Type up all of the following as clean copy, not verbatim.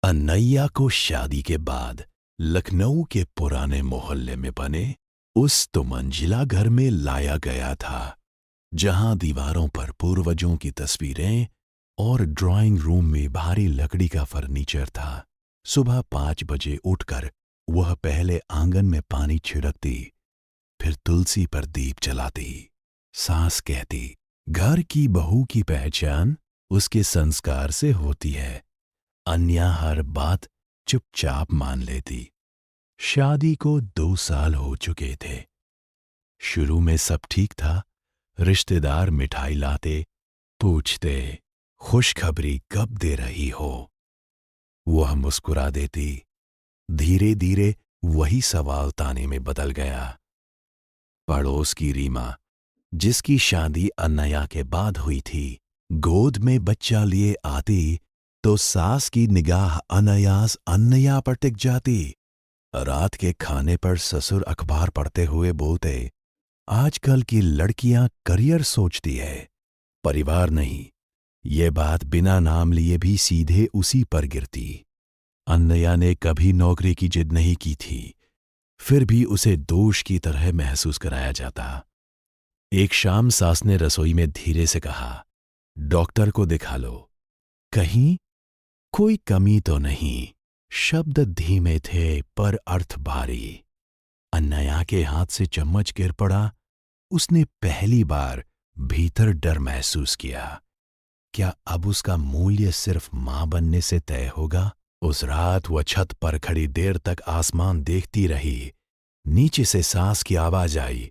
अनैया को शादी के बाद लखनऊ के पुराने मोहल्ले में बने उस मंजिला घर में लाया गया था, जहां दीवारों पर पूर्वजों की तस्वीरें और ड्राइंग रूम में भारी लकड़ी का फर्नीचर था। सुबह 5 बजे उठकर वह पहले आंगन में पानी छिड़कती, फिर तुलसी पर दीप जलाती। सास कहती, घर की बहू की पहचान उसके संस्कार से होती है। अन्या हर बात चुपचाप मान लेती। शादी को 2 साल हो चुके थे। शुरू में सब ठीक था। रिश्तेदार मिठाई लाते, पूछते, खुशखबरी कब दे रही हो। वह मुस्कुरा देती। धीरे धीरे वही सवाल ताने में बदल गया। पड़ोस की रीमा, जिसकी शादी अन्नया के बाद हुई थी, गोद में बच्चा लिए आती तो सास की निगाह अनायास अन्नया पर टिक जाती। रात के खाने पर ससुर अखबार पढ़ते हुए बोलते, आजकल की लड़कियां करियर सोचती है, परिवार नहीं। ये बात बिना नाम लिए भी सीधे उसी पर गिरती। अन्नया ने कभी नौकरी की जिद नहीं की थी, फिर भी उसे दोष की तरह महसूस कराया जाता। एक शाम सास ने रसोई में धीरे से कहा, डॉक्टर को दिखा लो, कहीं कोई कमी तो नहीं। शब्द धीमे थे पर अर्थ भारी। अन्नया के हाथ से चम्मच गिर पड़ा। उसने पहली बार भीतर डर महसूस किया। क्या अब उसका मूल्य सिर्फ मां बनने से तय होगा? उस रात वह छत पर खड़ी देर तक आसमान देखती रही। नीचे से सास की आवाज आई,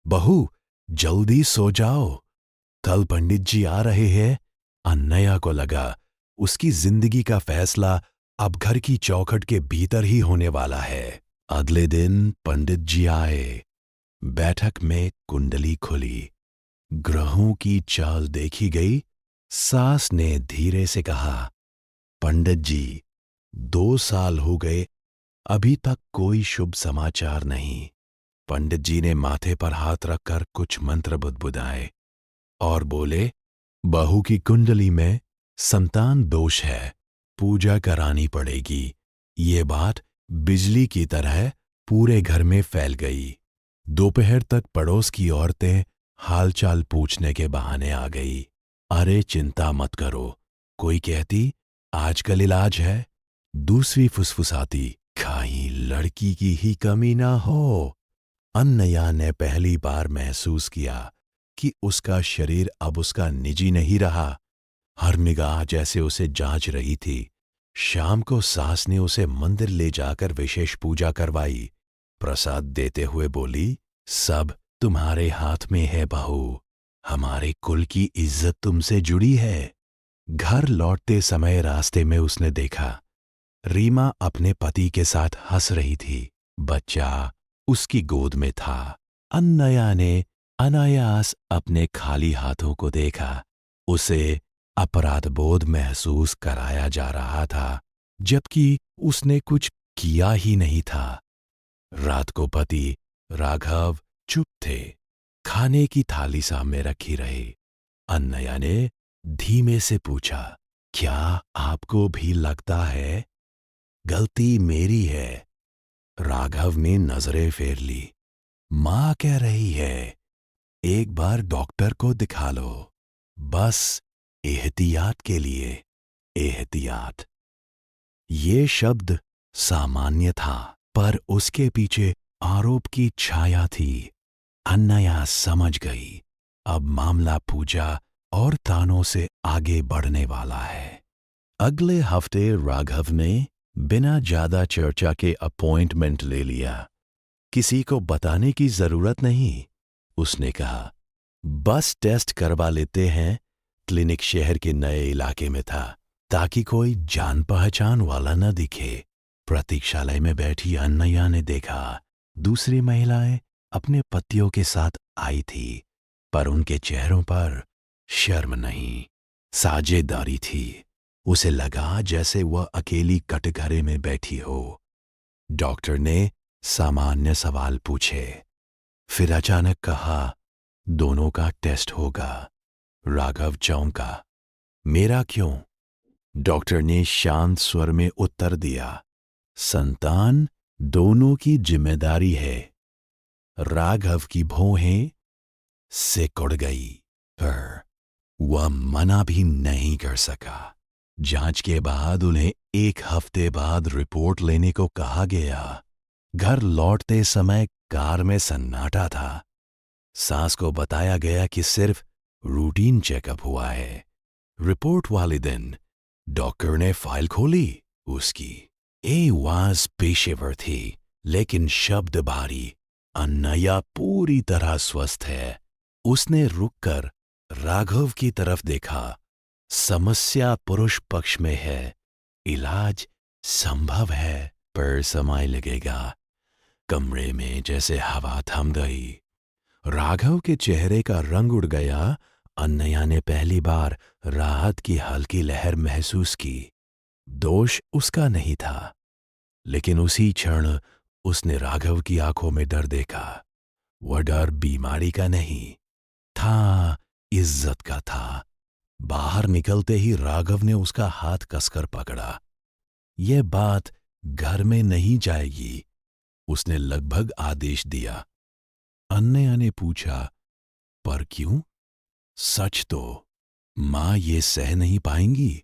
बहू जल्दी सो जाओ, कल पंडित जी आ रहे हैं। अन्नया को लगा उसकी जिंदगी का फैसला अब घर की चौखट के भीतर ही होने वाला है। अगले दिन पंडित जी आए। बैठक में कुंडली खुली, ग्रहों की चाल देखी गई। सास ने धीरे से कहा, पंडित जी 2 साल हो गए, अभी तक कोई शुभ समाचार नहीं। पंडित जी ने माथे पर हाथ रखकर कुछ मंत्र बुदबुदाए और बोले, बहू की कुंडली में संतान दोष है, पूजा करानी पड़ेगी। ये बात बिजली की तरह पूरे घर में फैल गई। दोपहर तक पड़ोस की औरतें हालचाल पूछने के बहाने आ गई। अरे चिंता मत करो, कोई कहती आजकल इलाज है, दूसरी फुसफुसाती कहीं लड़की की ही कमी ना हो। अन्नया ने पहली बार महसूस किया कि उसका शरीर अब उसका निजी नहीं रहा। हर निगाह जैसे उसे जांच रही थी। शाम को सास ने उसे मंदिर ले जाकर विशेष पूजा करवाई। प्रसाद देते हुए बोली, सब तुम्हारे हाथ में है बहू, हमारे कुल की इज्जत तुमसे जुड़ी है। घर लौटते समय रास्ते में उसने देखा, रीमा अपने पति के साथ हंस रही थी। बच्चा उसकी गोद में था। अन्नया ने अनायास अपने खाली हाथों को देखा। उसे अपराध बोध महसूस कराया जा रहा था, जबकि उसने कुछ किया ही नहीं था। रात को पति राघव चुप थे। खाने की थाली सामने रखी रही। अन्नया ने धीमे से पूछा, क्या आपको भी लगता है गलती मेरी है? राघव ने नजरें फेर ली। मां कह रही है, एक बार डॉक्टर को दिखा लो, बस एहतियात के लिए। एहतियात, ये शब्द सामान्य था, पर उसके पीछे आरोप की छाया थी। अन्नया समझ गई, अब मामला पूजा और तानों से आगे बढ़ने वाला है। अगले हफ्ते राघव ने बिना ज्यादा चर्चा के अपॉइंटमेंट ले लिया। किसी को बताने की जरूरत नहीं, उसने कहा। बस टेस्ट करवा लेते हैं। क्लिनिक शहर के नए इलाके में था, ताकि कोई जान पहचान वाला न दिखे। प्रतीक्षालय में बैठी अन्नया ने देखा, दूसरी महिलाएं अपने पतियों के साथ आई थी, पर उनके चेहरों पर शर्म नहीं, साझेदारी थी। उसे लगा जैसे वह अकेली कटघरे में बैठी हो। डॉक्टर ने सामान्य सवाल पूछे, फिर अचानक कहा, दोनों का टेस्ट होगा। राघव चौंका, मेरा क्यों? डॉक्टर ने शांत स्वर में उत्तर दिया, संतान दोनों की जिम्मेदारी है। राघव की भौहें सिकुड़ गई, पर वह मना भी नहीं कर सका। जांच के बाद उन्हें 1 हफ्ते बाद रिपोर्ट लेने को कहा गया। घर लौटते समय कार में सन्नाटा था। सास को बताया गया कि सिर्फ रूटीन चेकअप हुआ है। रिपोर्ट वाले दिन डॉक्टर ने फाइल खोली। उसकी आवाज पेशेवर थी, लेकिन शब्द भारी। अन्नया पूरी तरह स्वस्थ है। उसने रुककर राघव की तरफ देखा। समस्या पुरुष पक्ष में है। इलाज संभव है, पर समय लगेगा। कमरे में जैसे हवा थम गई। राघव के चेहरे का रंग उड़ गया। अन्नया ने पहली बार राहत की हल्की लहर महसूस की। दोष उसका नहीं था, लेकिन उसी क्षण उसने राघव की आंखों में डर देखा। वह डर बीमारी का नहीं था, इज्जत का था। बाहर निकलते ही राघव ने उसका हाथ कसकर पकड़ा। यह बात घर में नहीं जाएगी, उसने लगभग आदेश दिया। अन्नया ने पूछा, पर क्यों? सच तो, मां ये सह नहीं पाएंगी।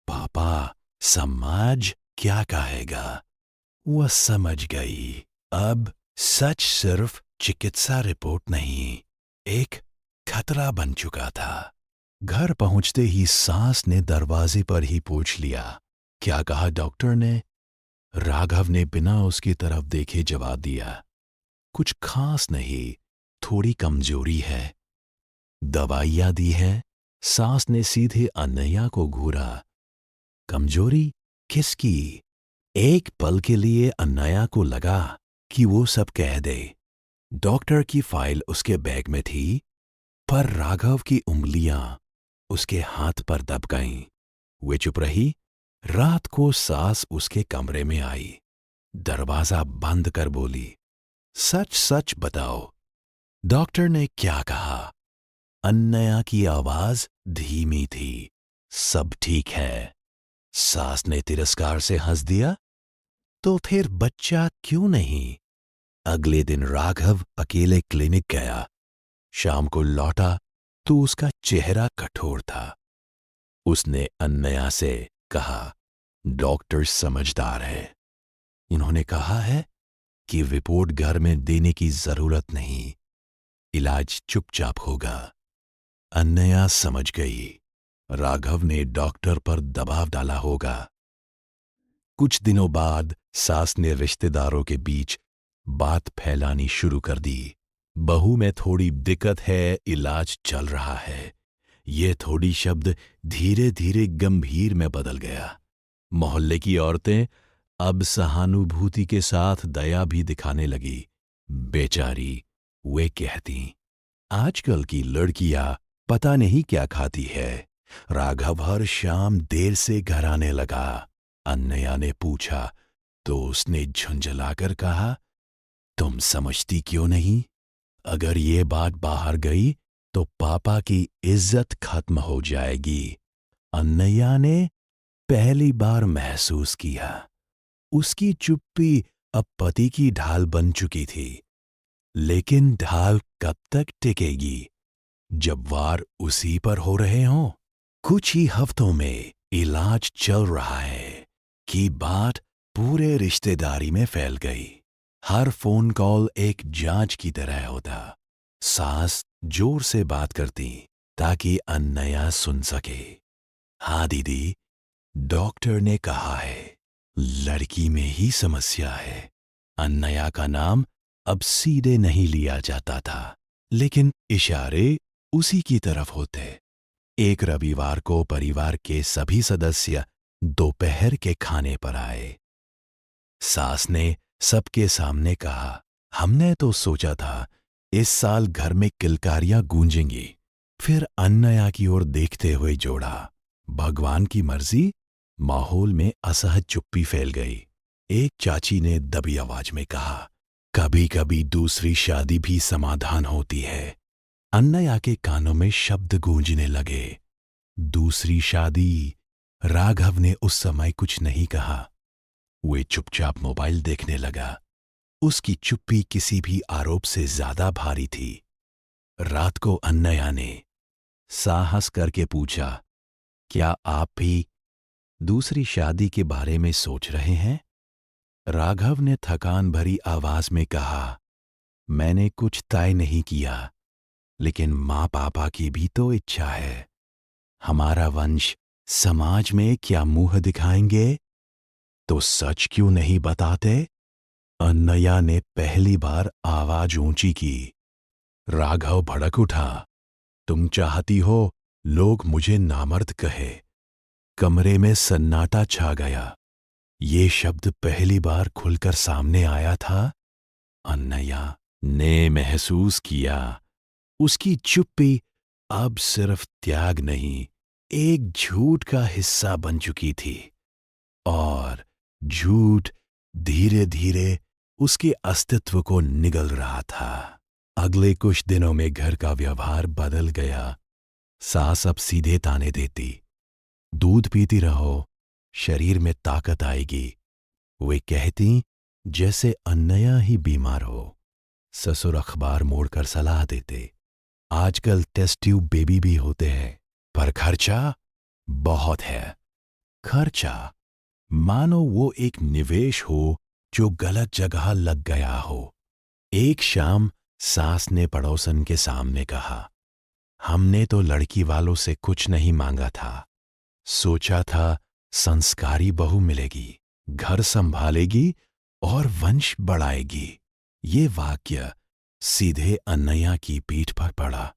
पापा, समाज क्या कहेगा? वह समझ गई। अब सच सिर्फ चिकित्सा रिपोर्ट नहीं, एक खतरा बन चुका था। घर पहुंचते ही सास ने दरवाजे पर ही पूछ लिया, क्या कहा डॉक्टर ने? राघव ने बिना उसकी तरफ देखे जवाब दिया, कुछ खास नहीं, थोड़ी कमजोरी है। दवाइयां दी है। सास ने सीधे अन्नया को घूरा। कमजोरी किसकी? एक पल के लिए अन्नया को लगा कि वो सब कह दे। डॉक्टर की फाइल उसके बैग में थी, पर राघव की उंगलियां उसके हाथ पर दब गईं। वे चुप रही। रात को सास उसके कमरे में आई। दरवाजा बंद कर बोली, सच सच बताओ, डॉक्टर ने क्या कहा? अन्नया की आवाज धीमी थी, सब ठीक है। सास ने तिरस्कार से हंस दिया, तो फिर बच्चा क्यों नहीं? अगले दिन राघव अकेले क्लिनिक गया। शाम को लौटा तो उसका चेहरा कठोर था। उसने अन्नया से कहा, डॉक्टर समझदार है। उन्होंने कहा है कि रिपोर्ट घर में देने की जरूरत नहीं, इलाज चुपचाप होगा। अन्नया समझ गई, राघव ने डॉक्टर पर दबाव डाला होगा। कुछ दिनों बाद सास ने रिश्तेदारों के बीच बात फैलानी शुरू कर दी। बहू में थोड़ी दिक्कत है, इलाज चल रहा है। ये थोड़ी शब्द धीरे धीरे गंभीर में बदल गया। मोहल्ले की औरतें अब सहानुभूति के साथ दया भी दिखाने लगी। बेचारी, वे कहती, आजकल की लड़कियां पता नहीं क्या खाती है। राघव हर शाम देर से घर आने लगा। अन्नया ने पूछा तो उसने झुंझलाकर कहा, तुम समझती क्यों नहीं? अगर ये बात बाहर गई तो पापा की इज्जत खत्म हो जाएगी। अन्नया ने पहली बार महसूस किया, उसकी चुप्पी अब पति की ढाल बन चुकी थी। लेकिन ढाल कब तक टिकेगी, जब वार उसी पर हो रहे हों? कुछ ही हफ्तों में इलाज चल रहा है कि बात पूरे रिश्तेदारी में फैल गई। हर फोन कॉल एक जांच की तरह होता। सास जोर से बात करती ताकि अन्नया सुन सके। हाँ दीदी, डॉक्टर ने कहा है, लड़की में ही समस्या है। अन्नया का नाम अब सीधे नहीं लिया जाता था, लेकिन इशारे उसी की तरफ होते। एक रविवार को परिवार के सभी सदस्य दोपहर के खाने पर आए। सास ने सबके सामने कहा, हमने तो सोचा था इस साल घर में किलकारियां गूंजेंगी। फिर अन्नया की ओर देखते हुए जोड़ा, भगवान की मर्जी। माहौल में असहज चुप्पी फैल गई। एक चाची ने दबी आवाज में कहा, कभी कभी दूसरी शादी भी समाधान होती है। अन्नया के कानों में शब्द गूंजने लगे, दूसरी शादी, राघव ने उस समय कुछ नहीं कहा। वे चुपचाप मोबाइल देखने लगा। उसकी चुप्पी किसी भी आरोप से ज्यादा भारी थी। रात को अन्नया ने साहस करके पूछा, क्या आप भी दूसरी शादी के बारे में सोच रहे हैं? राघव ने थकान भरी आवाज में कहा, मैंने कुछ तय नहीं किया, लेकिन माँ पापा की भी तो इच्छा है। हमारा वंश समाज में क्या मुंह दिखाएंगे? तो सच क्यों नहीं बताते? अन्नया ने पहली बार आवाज ऊंची की। राघव भड़क उठा। तुम चाहती हो लोग मुझे नामर्द कहे। कमरे में सन्नाटा छा गया। ये शब्द पहली बार खुलकर सामने आया था। अन्नया ने महसूस किया, उसकी चुप्पी अब सिर्फ त्याग नहीं, एक झूठ का हिस्सा बन चुकी थी। और झूठ धीरे धीरे उसके अस्तित्व को निगल रहा था। अगले कुछ दिनों में घर का व्यवहार बदल गया। सास अब सीधे ताने देती, दूध पीती रहो, शरीर में ताकत आएगी। वे कहती जैसे अन्नया ही बीमार हो। ससुर अखबार मोड़कर सलाह देते, आजकल टेस्ट ट्यूब बेबी भी होते हैं, पर खर्चा बहुत है। खर्चा मानो वो एक निवेश हो जो गलत जगह लग गया हो। एक शाम सास ने पड़ोसन के सामने कहा, हमने तो लड़की वालों से कुछ नहीं मांगा था। सोचा था संस्कारी बहू मिलेगी, घर संभालेगी और वंश बढ़ाएगी। ये वाक्य सीधे अन्नया की पीठ पर पड़ा।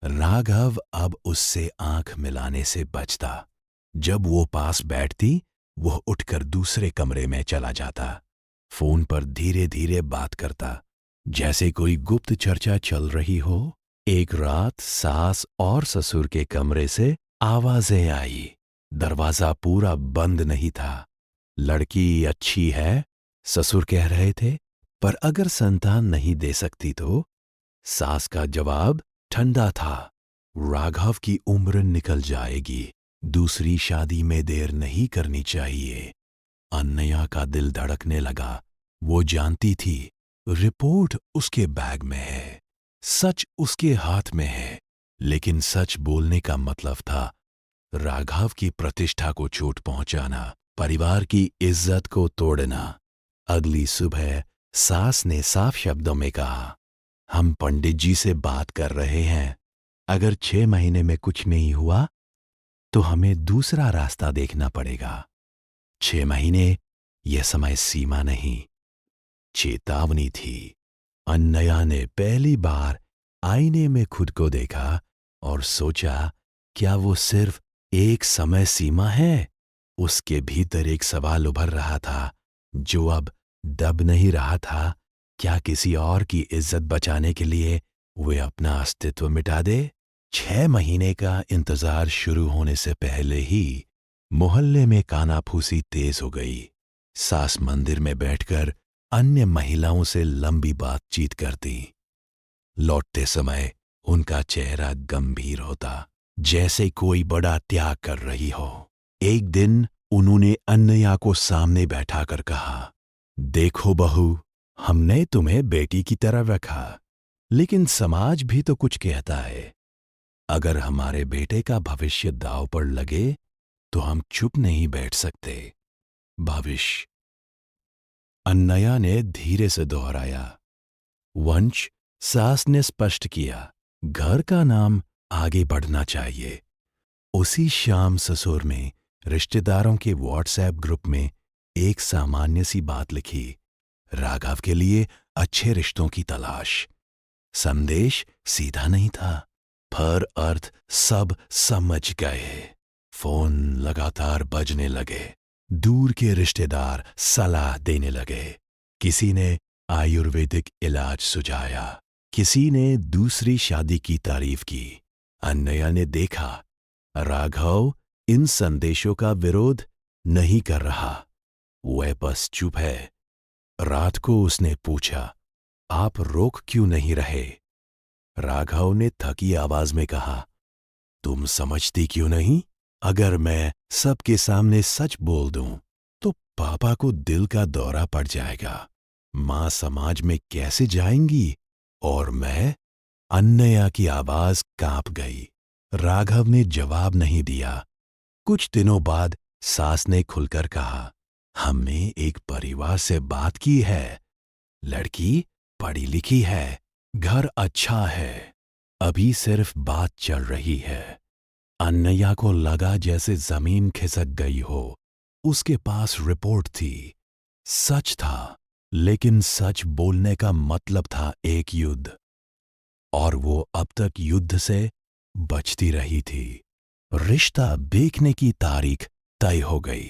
राघव अब उससे आंख मिलाने से बचता। जब वो पास बैठती, वह उठकर दूसरे कमरे में चला जाता। फोन पर धीरे धीरे बात करता, जैसे कोई गुप्त चर्चा चल रही हो। एक रात सास और ससुर के कमरे से आवाजें आई। दरवाजा पूरा बंद नहीं था। लड़की अच्छी है, ससुर कह रहे थे, पर अगर संतान नहीं दे सकती तो? सास का जवाब ठंडा था, राघव की उम्र निकल जाएगी, दूसरी शादी में देर नहीं करनी चाहिए। अन्नया का दिल धड़कने लगा। वो जानती थी रिपोर्ट उसके बैग में है, सच उसके हाथ में है, लेकिन सच बोलने का मतलब था राघव की प्रतिष्ठा को चोट पहुंचाना, परिवार की इज्जत को तोड़ना। अगली सुबह सास ने साफ शब्दों में कहा, हम पंडित जी से बात कर रहे हैं, अगर 6 महीने में कुछ नहीं हुआ तो हमें दूसरा रास्ता देखना पड़ेगा। 6 महीने यह समय सीमा नहीं, चेतावनी थी। अन्नया ने पहली बार आईने में खुद को देखा और सोचा, क्या वो सिर्फ एक समय सीमा है? उसके भीतर एक सवाल उभर रहा था जो अब दब नहीं रहा था। क्या किसी और की इज्जत बचाने के लिए वे अपना अस्तित्व मिटा दे? 6 महीने का इंतजार शुरू होने से पहले ही मोहल्ले में कानाफूसी तेज हो गई। सास मंदिर में बैठकर अन्य महिलाओं से लंबी बातचीत करती। लौटते समय उनका चेहरा गंभीर होता, जैसे कोई बड़ा त्याग कर रही हो। एक दिन उन्होंने अन्नया को सामने बैठाकर कहा, देखो बहू, हमने तुम्हें बेटी की तरह रखा, लेकिन समाज भी तो कुछ कहता है। अगर हमारे बेटे का भविष्य दांव पर लगे तो हम चुप नहीं बैठ सकते। भविष्य, अन्नया ने धीरे से दोहराया। वंश, सास ने स्पष्ट किया। घर का नाम आगे बढ़ना चाहिए। उसी शाम ससुर ने रिश्तेदारों के व्हाट्सएप ग्रुप में एक सामान्य सी बात लिखी, राघव के लिए अच्छे रिश्तों की तलाश। संदेश सीधा नहीं था, पर अर्थ सब समझ गए। फोन लगातार बजने लगे। दूर के रिश्तेदार सलाह देने लगे। किसी ने आयुर्वेदिक इलाज सुझाया, किसी ने दूसरी शादी की तारीफ की। अन्नया ने देखा, राघव इन संदेशों का विरोध नहीं कर रहा, वह बस चुप है। रात को उसने पूछा, आप रोक क्यों नहीं रहे? राघव ने थकी आवाज में कहा, तुम समझती क्यों नहीं? अगर मैं सबके सामने सच बोल दूं, तो पापा को दिल का दौरा पड़ जाएगा। माँ समाज में कैसे जाएंगी? और मैं? अन्नया की आवाज कांप गई। राघव ने जवाब नहीं दिया। कुछ दिनों बाद सास ने खुलकर कहा, हमने एक परिवार से बात की है। लड़की पढ़ी लिखी है, घर अच्छा है, अभी सिर्फ बात चल रही है। अन्नया को लगा जैसे जमीन खिसक गई हो। उसके पास रिपोर्ट थी। सच था, लेकिन सच बोलने का मतलब था एक युद्ध। और वो अब तक युद्ध से बचती रही थी। रिश्ता देखने की तारीख तय हो गई।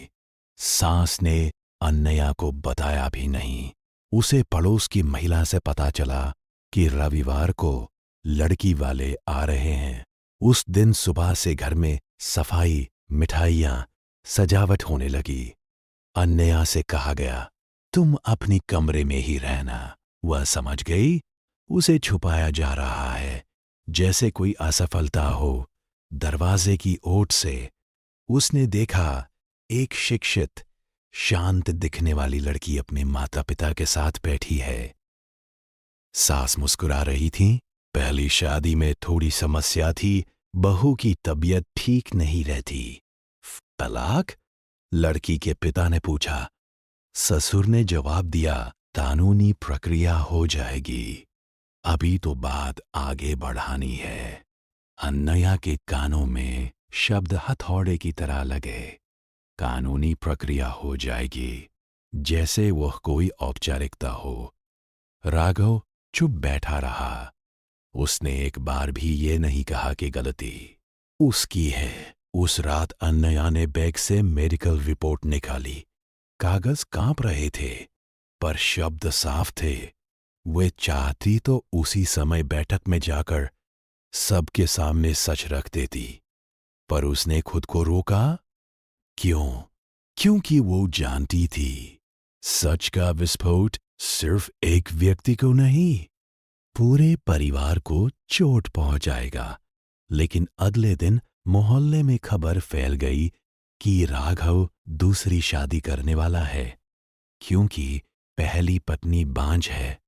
सास ने अन्नया को बताया भी नहीं। उसे पड़ोस की महिला से पता चला कि रविवार को लड़की वाले आ रहे हैं। उस दिन सुबह से घर में सफाई, मिठाइयाँ, सजावट होने लगी। अन्नया से कहा गया, तुम अपनी कमरे में ही रहना। वह समझ गई उसे छुपाया जा रहा है, जैसे कोई असफलता हो। दरवाजे की ओट से उसने देखा एक शिक्षित, शांत दिखने वाली लड़की अपने माता पिता के साथ बैठी है। सास मुस्कुरा रही थी। पहली शादी में थोड़ी समस्या थी, बहू की तबीयत ठीक नहीं रहती। तलाक? लड़की के पिता ने पूछा। ससुर ने जवाब दिया, कानूनी प्रक्रिया हो जाएगी, अभी तो बात आगे बढ़ानी है। अन्नया के कानों में शब्द हथौड़े की तरह लगे। कानूनी प्रक्रिया हो जाएगी, जैसे वह कोई औपचारिकता हो। राघव चुप बैठा रहा। उसने एक बार भी ये नहीं कहा कि गलती उसकी है। उस रात अन्नया ने बैग से मेडिकल रिपोर्ट निकाली। कागज कांप रहे थे, पर शब्द साफ थे। वे चाहती तो उसी समय बैठक में जाकर सबके सामने सच रख देती, पर उसने खुद को रोका। क्यों? क्योंकि वो जानती थी सच का विस्फोट सिर्फ एक व्यक्ति को नहीं, पूरे परिवार को चोट पहुंचाएगा। लेकिन अगले दिन मोहल्ले में खबर फैल गई कि राघव दूसरी शादी करने वाला है, क्योंकि पहली पत्नी बांझ है।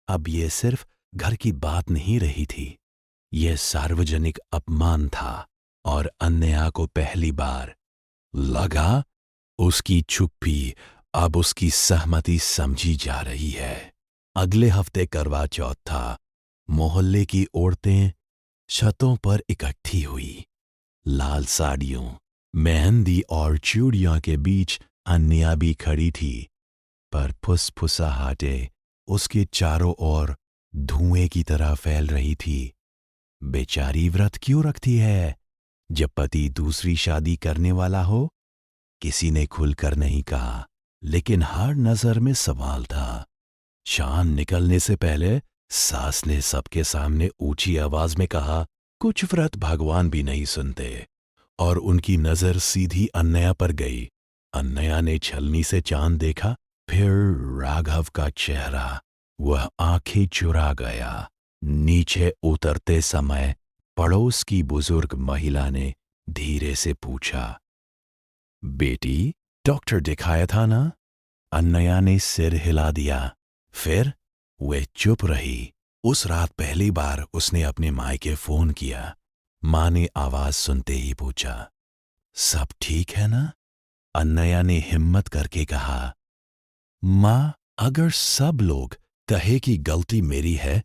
अब ये सिर्फ घर की बात नहीं रही थी, यह सार्वजनिक अपमान था। और अन्नया को पहली बार लगा उसकी चुप्पी अब उसकी सहमति समझी जा रही है। अगले हफ्ते करवा चौथ था। मोहल्ले की औरतें छतों पर इकट्ठी हुई। लाल साड़ियों, मेहंदी और चूड़ियों के बीच अन्या भी खड़ी थी, पर फुसफुसाहटें उसके चारों ओर धुएं की तरह फैल रही थी। बेचारी व्रत क्यों रखती है जब पति दूसरी शादी करने वाला हो? किसी ने खुलकर नहीं कहा, लेकिन हर नजर में सवाल था। चांद निकलने से पहले सास ने सबके सामने ऊंची आवाज में कहा, कुछ व्रत भगवान भी नहीं सुनते। और उनकी नजर सीधी अन्नया पर गई। अन्नया ने छलनी से चांद देखा, फिर राघव का चेहरा। वह आंखें चुरा गया। नीचे उतरते समय पड़ोस की बुजुर्ग महिला ने धीरे से पूछा, बेटी, डॉक्टर दिखाया था ना? अन्नया ने सिर हिला दिया। फिर वे चुप रही। उस रात पहली बार उसने अपने मायके फोन किया। माँ ने आवाज सुनते ही पूछा, सब ठीक है ना? अन्नया ने हिम्मत करके कहा, माँ, अगर सब लोग कहे कि गलती मेरी है,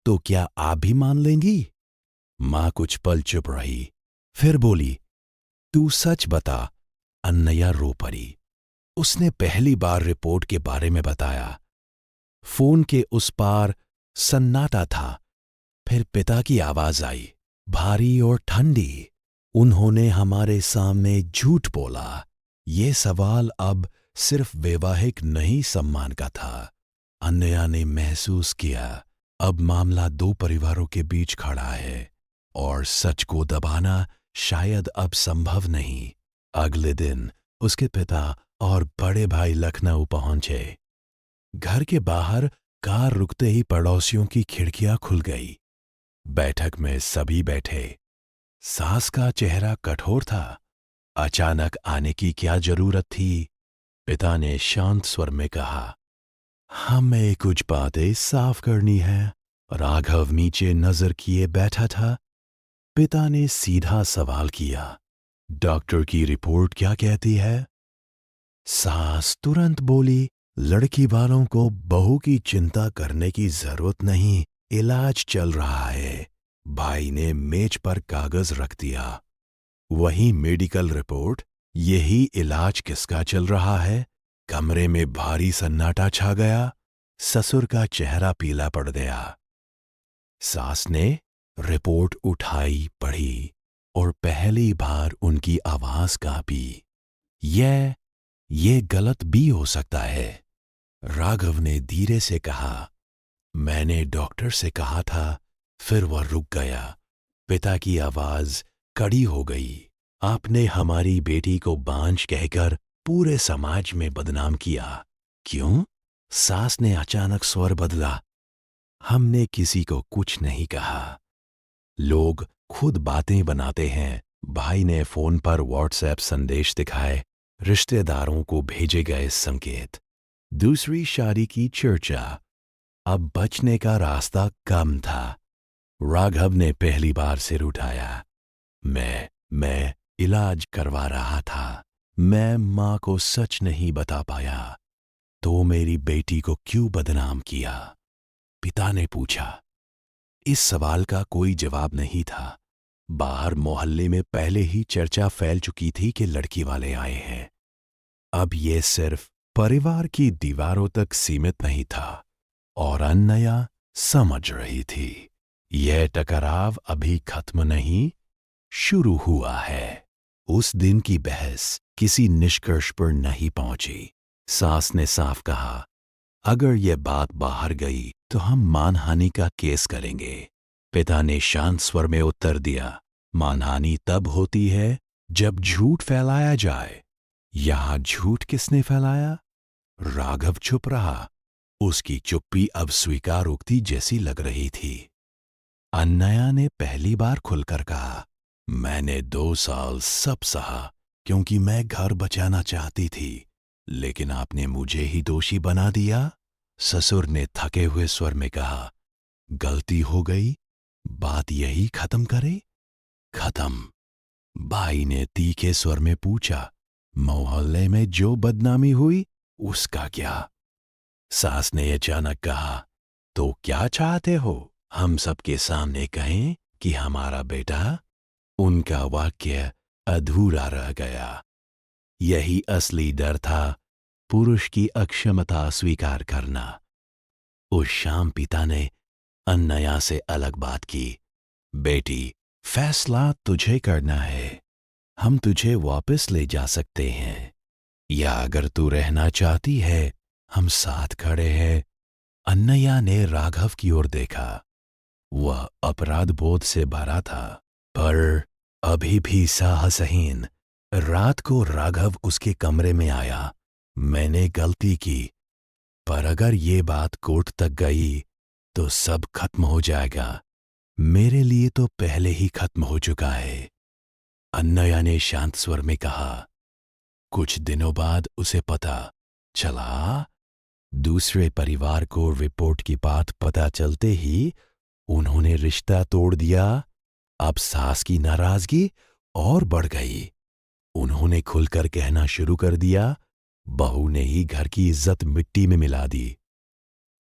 तो क्या आप भी मान लेंगी? माँ कुछ पल चुप रही, फिर बोली, तू सच बता। अन्नया रो पड़ी। उसने पहली बार रिपोर्ट के बारे में बताया। फोन के उस पार सन्नाटा था। फिर पिता की आवाज आई, भारी और ठंडी, उन्होंने हमारे सामने झूठ बोला। ये सवाल अब सिर्फ वैवाहिक नहीं, सम्मान का था। अन्नया ने महसूस किया अब मामला दो परिवारों के बीच खड़ा है, और सच को दबाना शायद अब संभव नहीं। अगले दिन उसके पिता और बड़े भाई लखनऊ पहुंचे। घर के बाहर कार रुकते ही पड़ोसियों की खिड़कियां खुल गई। बैठक में सभी बैठे। सास का चेहरा कठोर था, अचानक आने की क्या जरूरत थी? पिता ने शांत स्वर में कहा। हमें कुछ बातें साफ करनी है। राघव नीचे नजर किए बैठा था। पिता ने सीधा सवाल किया, डॉक्टर की रिपोर्ट क्या कहती है? सास तुरंत बोली, लड़की वालों को बहू की चिंता करने की जरूरत नहीं, इलाज चल रहा है। भाई ने मेज पर कागज रख दिया। वही मेडिकल रिपोर्ट, यही इलाज किसका चल रहा है? कमरे में भारी सन्नाटा छा गया। ससुर का चेहरा पीला पड़ गया। सास ने रिपोर्ट उठाई, पढ़ी और पहली बार उनकी आवाज कांपी। ये गलत भी हो सकता है। राघव ने धीरे से कहा, मैंने डॉक्टर से कहा था। फिर वह रुक गया। पिता की आवाज कड़ी हो गई। आपने हमारी बेटी को बांझ कहकर पूरे समाज में बदनाम किया। क्यों? सास ने अचानक स्वर बदला। हमने किसी को कुछ नहीं कहा। लोग खुद बातें बनाते हैं। भाई ने फोन पर व्हाट्सएप संदेश दिखाए, रिश्तेदारों को भेजे गए संकेत। दूसरी शादी की चर्चा। अब बचने का रास्ता कम था। राघव ने पहली बार सिर उठाया। मैं इलाज करवा रहा था। मैं मां को सच नहीं बता पाया। तो मेरी बेटी को क्यों बदनाम किया? पिता ने पूछा। इस सवाल का कोई जवाब नहीं था। बाहर मोहल्ले में पहले ही चर्चा फैल चुकी थी कि लड़की वाले आए हैं। अब यह सिर्फ परिवार की दीवारों तक सीमित नहीं था और अनन्या समझ रही थी, यह टकराव अभी खत्म नहीं, शुरू हुआ है। उस दिन की बहस किसी निष्कर्ष पर नहीं पहुंची। सास ने साफ कहा, अगर यह बात बाहर गई तो हम मानहानि का केस करेंगे। पिता ने शांत स्वर में उत्तर दिया, मानहानि तब होती है जब झूठ फैलाया जाए। यहां झूठ किसने फैलाया? राघव चुप रहा। उसकी चुप्पी अब स्वीकारोक्ति जैसी लग रही थी। अनन्या ने पहली बार खुलकर कहा, मैंने 2 साल सब सहा क्योंकि मैं घर बचाना चाहती थी, लेकिन आपने मुझे ही दोषी बना दिया। ससुर ने थके हुए स्वर में कहा, गलती हो गई, बात यही खत्म करे? खत्म। भाई ने तीखे स्वर में पूछा, मोहल्ले में जो बदनामी हुई उसका क्या? सास ने अचानक कहा, तो क्या चाहते हो? हम सबके सामने कहें कि हमारा बेटा? उनका वाक्य अधूरा रह गया। यही असली डर था, पुरुष की अक्षमता स्वीकार करना। उस शाम पिता ने अनन्या से अलग बात की। बेटी, फैसला तुझे करना है। हम तुझे वापस ले जा सकते हैं, या अगर तू रहना चाहती है, हम साथ खड़े हैं। अनन्या ने राघव की ओर देखा। वह अपराध बोध से भरा था, पर अभी भी साहसहीन। रात को राघव उसके कमरे में आया। मैंने गलती की, पर अगर ये बात कोर्ट तक गई तो सब खत्म हो जाएगा। मेरे लिए तो पहले ही खत्म हो चुका है। अनन्या ने शांत स्वर में कहा। कुछ दिनों बाद उसे पता चला। दूसरे परिवार को रिपोर्ट की बात पता चलते ही उन्होंने रिश्ता तोड़ दिया। अब सास की नाराजगी और बढ़ गई। उन्होंने खुलकर कहना शुरू कर दिया, बहू ने ही घर की इज्जत मिट्टी में मिला दी।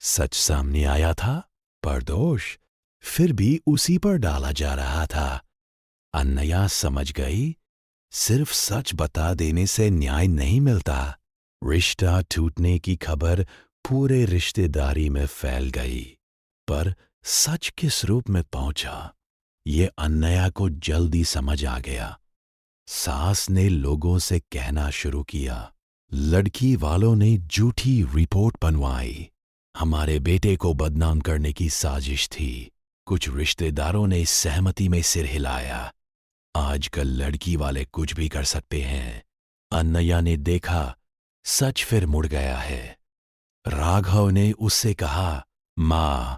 सच सामने आया था, पर दोष फिर भी उसी पर डाला जा रहा था। अनन्या समझ गई, सिर्फ सच बता देने से न्याय नहीं मिलता। रिश्ता टूटने की खबर पूरे रिश्तेदारी में फैल गई, पर सच किस रूप में पहुंचा, ये अनन्या को जल्दी समझ आ गया। सास ने लोगों से कहना शुरू किया, लड़की वालों ने झूठी रिपोर्ट बनवाई। हमारे बेटे को बदनाम करने की साजिश थी। कुछ रिश्तेदारों ने सहमति में सिर हिलाया। आजकल लड़की वाले कुछ भी कर सकते हैं। अनन्या ने देखा, सच फिर मुड़ गया है। राघव ने उससे कहा, मां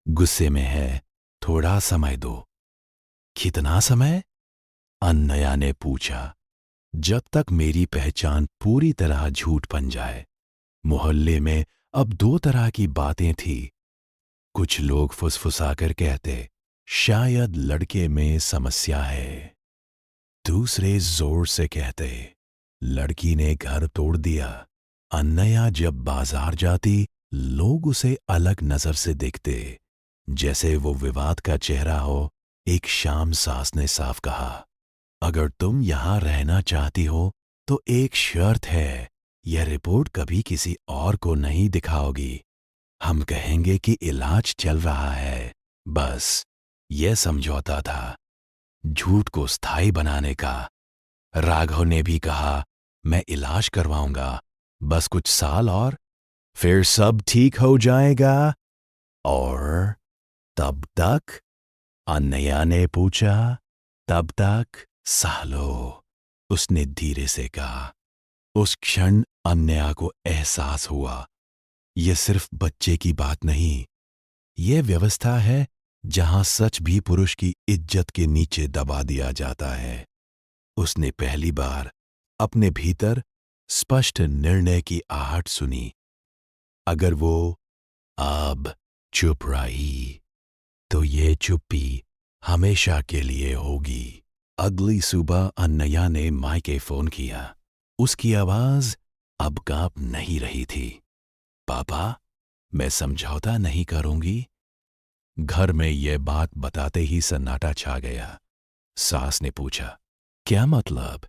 गुस्से में है, थोड़ा समय दो। कितना समय? अनन्या ने पूछा। जब तक मेरी पहचान पूरी तरह झूठ बन जाए। मोहल्ले में अब दो तरह की बातें थी। कुछ लोग फुसफुसाकर कहते, शायद लड़के में समस्या है। दूसरे जोर से कहते, लड़की ने घर तोड़ दिया। अन्नया जब बाजार जाती, लोग उसे अलग नजर से देखते, जैसे वो विवाद का चेहरा हो। एक शाम सास ने साफ कहा, अगर तुम यहां रहना चाहती हो तो एक शर्त है, यह रिपोर्ट कभी किसी और को नहीं दिखाओगी। हम कहेंगे कि इलाज चल रहा है, बस। यह समझौता था, झूठ को स्थायी बनाने का। राघव ने भी कहा, मैं इलाज करवाऊंगा, बस कुछ साल और, फिर सब ठीक हो जाएगा। और तब तक? अनया ने पूछा। तब तक सालों, उसने धीरे से कहा। उस क्षण अनया को एहसास हुआ, यह सिर्फ बच्चे की बात नहीं, यह व्यवस्था है जहां सच भी पुरुष की इज्जत के नीचे दबा दिया जाता है। उसने पहली बार अपने भीतर स्पष्ट निर्णय की आहट सुनी। अगर वो अब चुप रही तो ये चुप्पी हमेशा के लिए होगी। अगली सुबह अनया ने मायके फोन किया। उसकी आवाज अब कांप नहीं रही थी। पापा, मैं समझौता नहीं करूंगी। घर में यह बात बताते ही सन्नाटा छा गया। सास ने पूछा, क्या मतलब?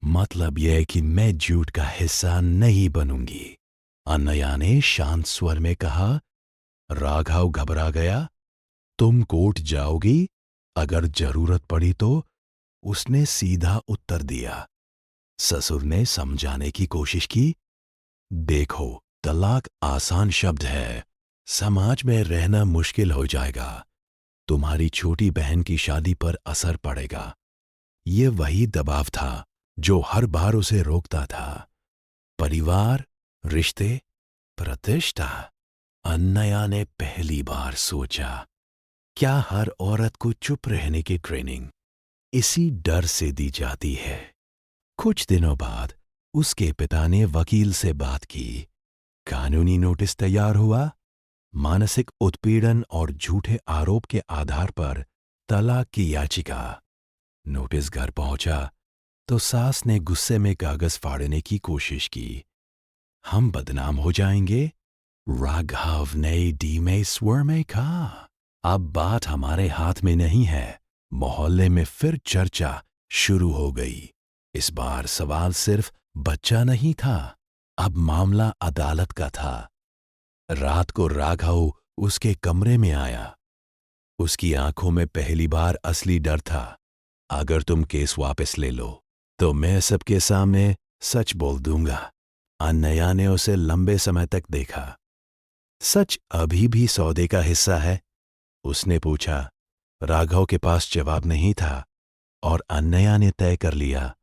मतलब यह कि मैं झूठ का हिस्सा नहीं बनूंगी। अनया ने शांत स्वर में कहा। राघव घबरा गया। तुम कोर्ट जाओगी अगर जरूरत पड़ी तो? उसने सीधा उत्तर दिया। ससुर ने समझाने की कोशिश की। देखो, तलाक आसान शब्द है, समाज में रहना मुश्किल हो जाएगा। तुम्हारी छोटी बहन की शादी पर असर पड़ेगा। ये वही दबाव था जो हर बार उसे रोकता था। परिवार, रिश्ते, प्रतिष्ठा। अनया ने पहली बार सोचा, क्या हर औरत को चुप रहने की ट्रेनिंग इसी डर से दी जाती है? कुछ दिनों बाद उसके पिता ने वकील से बात की। कानूनी नोटिस तैयार हुआ। मानसिक उत्पीड़न और झूठे आरोप के आधार पर तलाक की याचिका। नोटिस घर पहुंचा तो सास ने गुस्से में कागज फाड़ने की कोशिश की। हम बदनाम हो जाएंगे, राघव ने धीमे स्वर में कहा। अब बात हमारे हाथ में नहीं है। मोहल्ले में फिर चर्चा शुरू हो गई। इस बार सवाल सिर्फ बच्चा नहीं था, अब मामला अदालत का था। रात को राघव उसके कमरे में आया। उसकी आंखों में पहली बार असली डर था। अगर तुम केस वापस ले लो तो मैं सबके सामने सच बोल दूंगा। अनया ने उसे लंबे समय तक देखा। सच अभी भी सौदे का हिस्सा है? उसने पूछा। राघव के पास जवाब नहीं था और अनया ने तय कर लिया,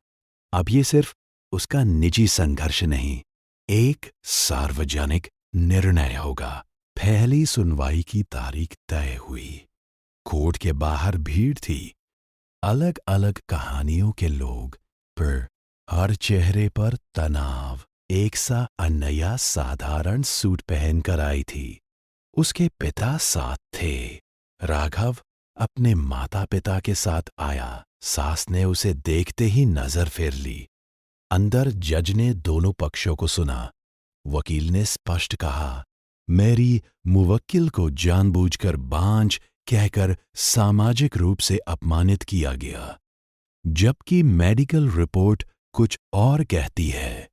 अब ये सिर्फ उसका निजी संघर्ष नहीं, एक सार्वजनिक निर्णय होगा। पहली सुनवाई की तारीख तय हुई। कोर्ट के बाहर भीड़ थी। अलग अलग कहानियों के लोग, पर हर चेहरे पर तनाव। एक सा अनया साधारण सूट पहनकर आई थी। उसके पिता साथ थे। राघव अपने माता पिता के साथ आया। सास ने उसे देखते ही नजर फेर ली। अंदर जज ने दोनों पक्षों को सुना। वकील ने स्पष्ट कहा, मेरी मुवक्किल को जानबूझकर बांझ कहकर सामाजिक रूप से अपमानित किया गया, जबकि मेडिकल रिपोर्ट कुछ और कहती है।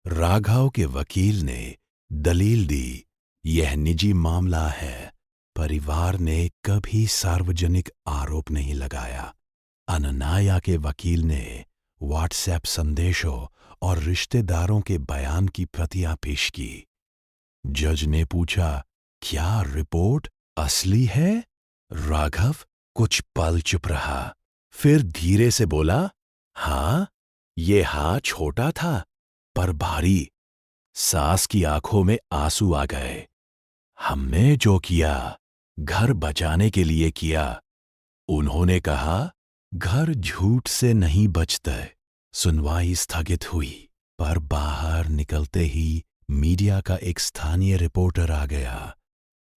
राघव के वकील ने दलील दी, यह निजी मामला है, परिवार ने कभी सार्वजनिक आरोप नहीं लगाया। अनन्या के वकील ने व्हाट्सएप संदेशों और रिश्तेदारों के बयान की प्रतियां पेश की। जज ने पूछा, क्या रिपोर्ट असली है? राघव कुछ पल चुप रहा, फिर धीरे से बोला, हाँ, ये हाँ छोटा था पर भारी। सास की आंखों में आंसू आ गए। हमने जो किया घर बचाने के लिए किया। उन्होंने कहा, घर झूठ से नहीं बचता, सुनवाई स्थगित हुई, पर बाहर निकलते ही मीडिया का एक स्थानीय रिपोर्टर आ गया।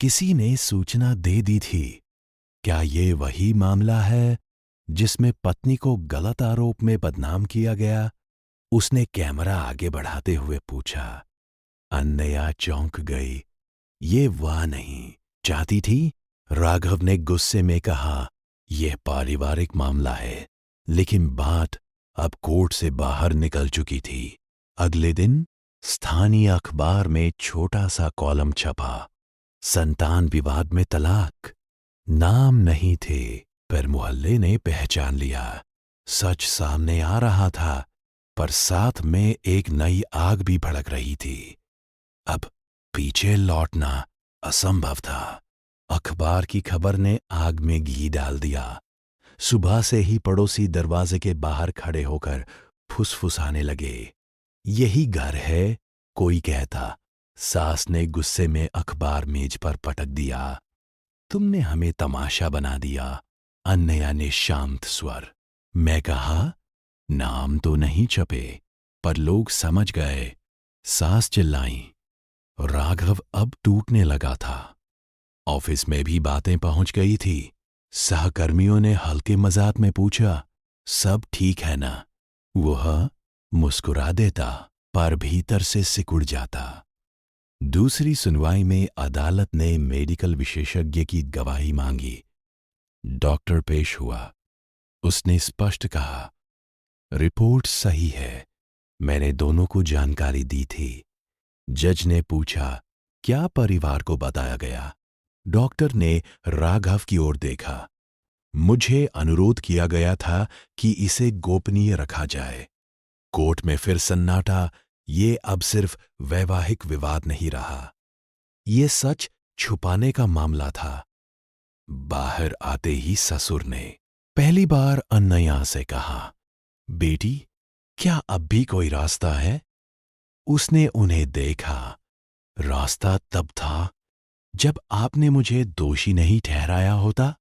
किसी ने सूचना दे दी थी। क्या ये वही मामला है जिसमें पत्नी को गलत आरोप में बदनाम किया गया? उसने कैमरा आगे बढ़ाते हुए पूछा। अनन्या चौंक गई। ये वह नहीं चाहती थी? राघव ने गुस्से में कहा। यह पारिवारिक मामला है, लेकिन बात अब कोर्ट से बाहर निकल चुकी थी। अगले दिन स्थानीय अखबार में छोटा सा कॉलम छपा। संतान विवाद में तलाक। नाम नहीं थे, पर मोहल्ले ने पहचान लिया। सच सामने आ रहा था, पर साथ में एक नई आग भी भड़क रही थी। अब पीछे लौटना असंभव था। अखबार की खबर ने आग में घी डाल दिया। सुबह से ही पड़ोसी दरवाजे के बाहर खड़े होकर फुसफुसाने लगे। यही घर है, कोई कहता। सास ने गुस्से में अखबार मेज पर पटक दिया। तुमने हमें तमाशा बना दिया, अनन्या ने शांत स्वर। मैं कहा, नाम तो नहीं छपे, पर लोग समझ गए। सास चिल्लाई। राघव अब टूटने लगा था। ऑफिस में भी बातें पहुंच गई थी। सहकर्मियों ने हल्के मजाक में पूछा, सब ठीक है ना? वह मुस्कुरा देता, पर भीतर से सिकुड़ जाता। दूसरी सुनवाई में अदालत ने मेडिकल विशेषज्ञ की गवाही मांगी। डॉक्टर पेश हुआ। उसने स्पष्ट कहा, रिपोर्ट सही है। मैंने दोनों को जानकारी दी थी। जज ने पूछा, क्या परिवार को बताया गया? डॉक्टर ने राघव की ओर देखा। मुझे अनुरोध किया गया था कि इसे गोपनीय रखा जाए। कोर्ट में फिर सन्नाटा। ये अब सिर्फ वैवाहिक विवाद नहीं रहा, ये सच छुपाने का मामला था। बाहर आते ही ससुर ने पहली बार अनन्या से कहा, बेटी, क्या अब भी कोई रास्ता है? उसने उन्हें देखा। रास्ता तब था जब आपने मुझे दोषी नहीं ठहराया होता।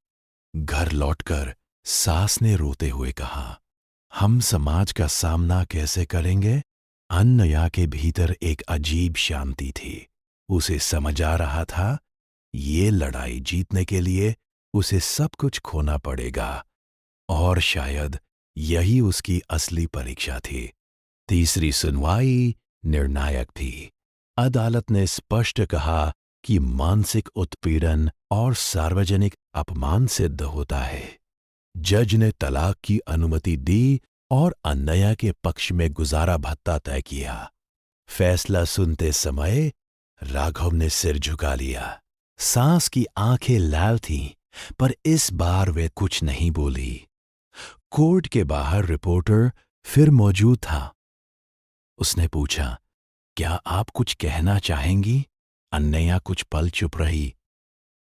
घर लौटकर सास ने रोते हुए कहा, हम समाज का सामना कैसे करेंगे? अनन्या के भीतर एक अजीब शांति थी। उसे समझ आ रहा था, ये लड़ाई जीतने के लिए उसे सब कुछ खोना पड़ेगा, और शायद यही उसकी असली परीक्षा थी। तीसरी सुनवाई निर्णायक थी। अदालत ने स्पष्ट कहा कि मानसिक उत्पीड़न और सार्वजनिक अपमान सिद्ध होता है। जज ने तलाक की अनुमति दी और अनन्या के पक्ष में गुजारा भत्ता तय किया। फैसला सुनते समय राघव ने सिर झुका लिया। सास की आंखें लाल थीं, पर इस बार वे कुछ नहीं बोली। कोर्ट के बाहर रिपोर्टर फिर मौजूद था। उसने पूछा, क्या आप कुछ कहना चाहेंगी? अनन्या कुछ पल चुप रही,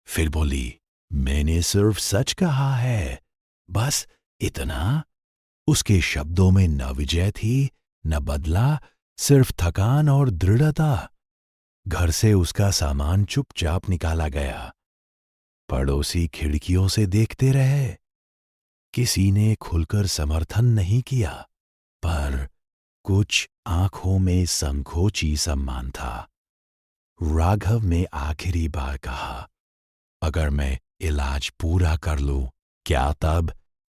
फिर बोली, मैंने सिर्फ सच कहा है, बस इतना। उसके शब्दों में न विजय थी, न बदला, सिर्फ थकान और दृढ़ता। घर से उसका सामान चुपचाप निकाला गया। पड़ोसी खिड़कियों से देखते रहे। किसी ने खुलकर समर्थन नहीं किया, पर कुछ आंखों में संकोची सम्मान था। राघव ने आखिरी बार कहा, अगर मैं इलाज पूरा कर लूं, क्या तब?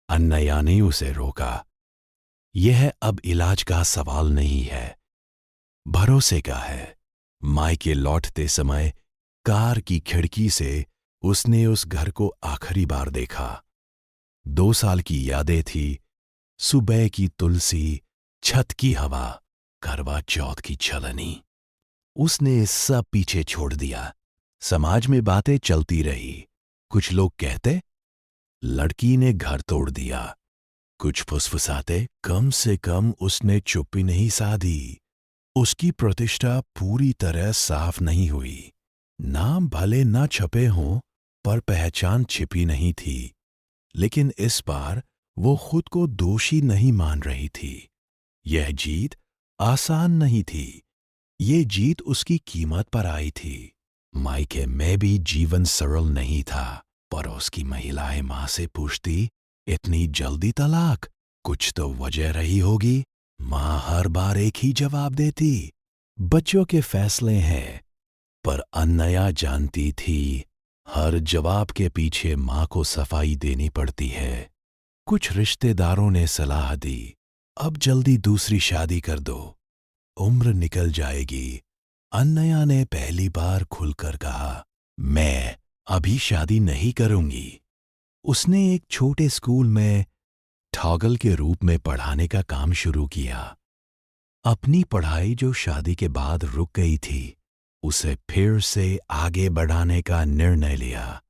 अनन्या ने उसे रोका। यह अब इलाज का सवाल नहीं है, भरोसे का है। मायके लौटते समय कार की खिड़की से उसने उस घर को आखिरी बार देखा। 2 साल की यादें थी, सुबह की तुलसी, छत की हवा, करवा चौथ की छलनी। उसने सब पीछे छोड़ दिया। समाज में बातें चलती रही। कुछ लोग कहते, लड़की ने घर तोड़ दिया। कुछ फुसफुसाते, कम से कम उसने चुप्पी नहीं साधी। उसकी प्रतिष्ठा पूरी तरह साफ नहीं हुई। नाम भले न छपे हों, पर पहचान छिपी नहीं थी। लेकिन इस बार वो खुद को दोषी नहीं मान रही थी। यह जीत आसान नहीं थी। ये जीत उसकी कीमत पर आई थी। मायके में भी जीवन सरल नहीं था। पड़ोस की महिलाएं मां से पूछती, इतनी जल्दी तलाक? कुछ तो वजह रही होगी। माँ हर बार एक ही जवाब देती, बच्चों के फैसले हैं। पर अन्नया जानती थी, हर जवाब के पीछे माँ को सफाई देनी पड़ती है। कुछ रिश्तेदारों ने सलाह दी, अब जल्दी दूसरी शादी कर दो, उम्र निकल जाएगी। अन्नया ने पहली बार खुलकर कहा, मैं अभी शादी नहीं करूंगी। उसने एक छोटे स्कूल में टॉगल के रूप में पढ़ाने का काम शुरू किया। अपनी पढ़ाई जो शादी के बाद रुक गई थी, उसे फिर से आगे बढ़ाने का निर्णय लिया।